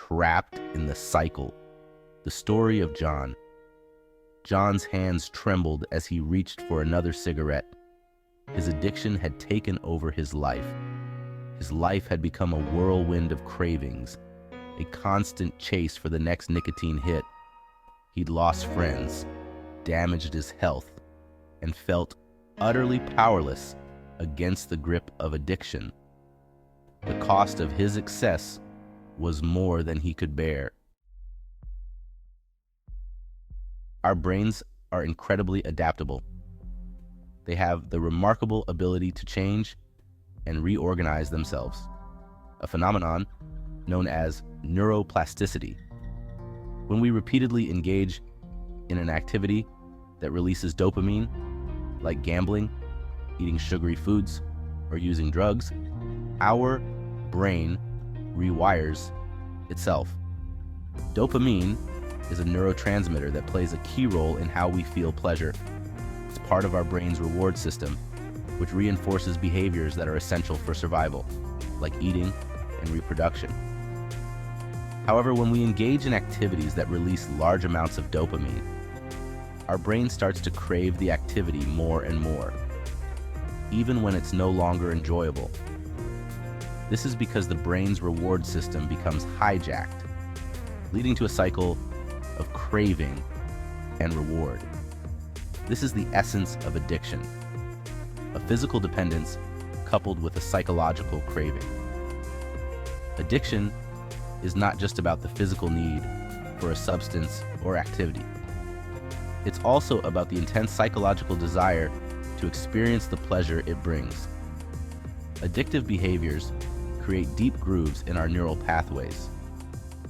trapped in the cycle. The story of John. John's hands trembled as he reached for another cigarette. His addiction had taken over his life. His life had become a whirlwind of cravings, a constant chase for the next nicotine hit. He'd lost friends, damaged his health, and felt utterly powerless against the grip of addiction. The cost of his excess was more than he could bear. Our brains are incredibly adaptable. They have the remarkable ability to change and reorganize themselves, a phenomenon known as neuroplasticity. When we repeatedly engage in an activity that releases dopamine, like gambling, eating sugary foods, or using drugs, our brain rewires itself. Dopamine is a neurotransmitter that plays a key role in how we feel pleasure. It's part of our brain's reward system, which reinforces behaviors that are essential for survival, like eating and reproduction. However, when we engage in activities that release large amounts of dopamine, our brain starts to crave the activity more and more, even when it's no longer enjoyable. This is because the brain's reward system becomes hijacked, leading to a cycle of craving and reward. This is the essence of addiction, a physical dependence coupled with a psychological craving. Addiction is not just about the physical need for a substance or activity. It's also about the intense psychological desire to experience the pleasure it brings. Addictive behaviors create deep grooves in our neural pathways,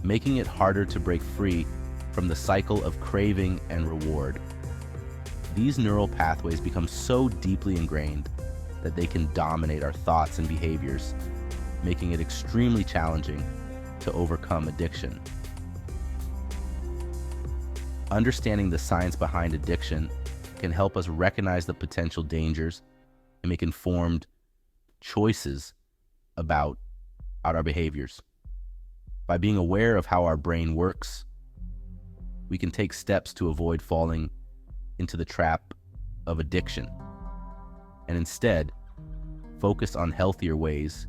making it harder to break free from the cycle of craving and reward. These neural pathways become so deeply ingrained that they can dominate our thoughts and behaviors, making it extremely challenging to overcome addiction. Understanding the science behind addiction can help us recognize the potential dangers and make informed choices about our behaviors. By being aware of how our brain works, we can take steps to avoid falling into the trap of addiction and instead focus on healthier ways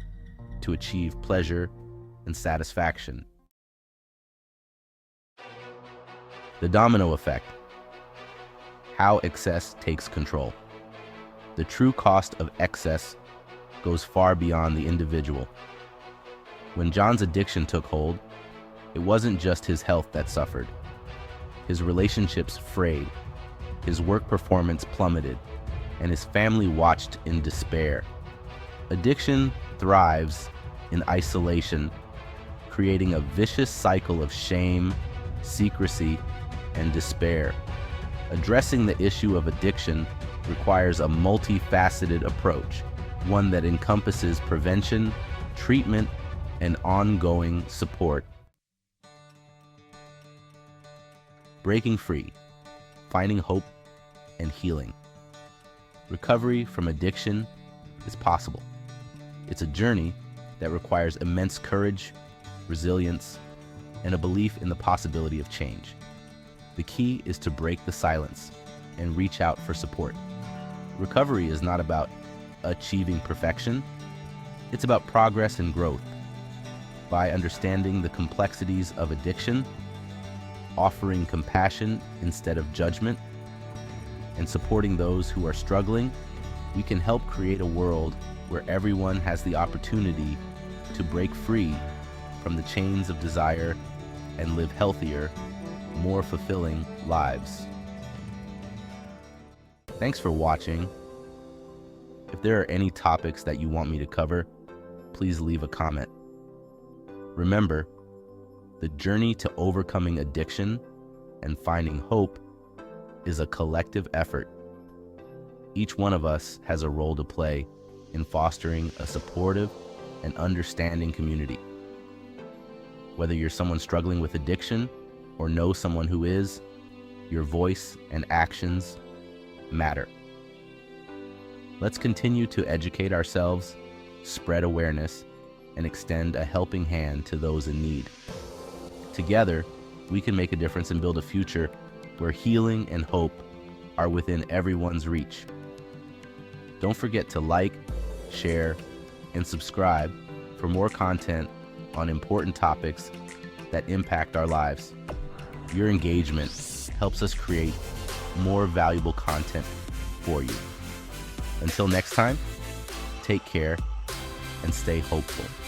to achieve pleasure and satisfaction. The domino effect. How excess takes control. The true cost of excess goes far beyond the individual. When John's addiction took hold, it wasn't just his health that suffered. His relationships frayed, his work performance plummeted, and his family watched in despair. Addiction thrives in isolation, creating a vicious cycle of shame, secrecy, and despair. Addressing the issue of addiction requires a multifaceted approach, one that encompasses prevention, treatment, and ongoing support. Breaking free, finding hope, and healing. Recovery from addiction is possible. It's a journey that requires immense courage, resilience, and a belief in the possibility of change. The key is to break the silence and reach out for support. Recovery is not about achieving perfection. It's about progress and growth. By understanding the complexities of addiction, offering compassion instead of judgment, and supporting those who are struggling, we can help create a world where everyone has the opportunity to break free from the chains of desire and live healthier, more fulfilling lives. Thanks for watching. If there are any topics that you want me to cover, please leave a comment. Remember, the journey to overcoming addiction and finding hope is a collective effort. Each one of us has a role to play in fostering a supportive and understanding community. Whether you're someone struggling with addiction or know someone who is, your voice and actions matter. Let's continue to educate ourselves, spread awareness, and extend a helping hand to those in need. Together, we can make a difference and build a future where healing and hope are within everyone's reach. Don't forget to like, share, and subscribe for more content on important topics that impact our lives. Your engagement helps us create more valuable content for you. Until next time, take care and stay hopeful.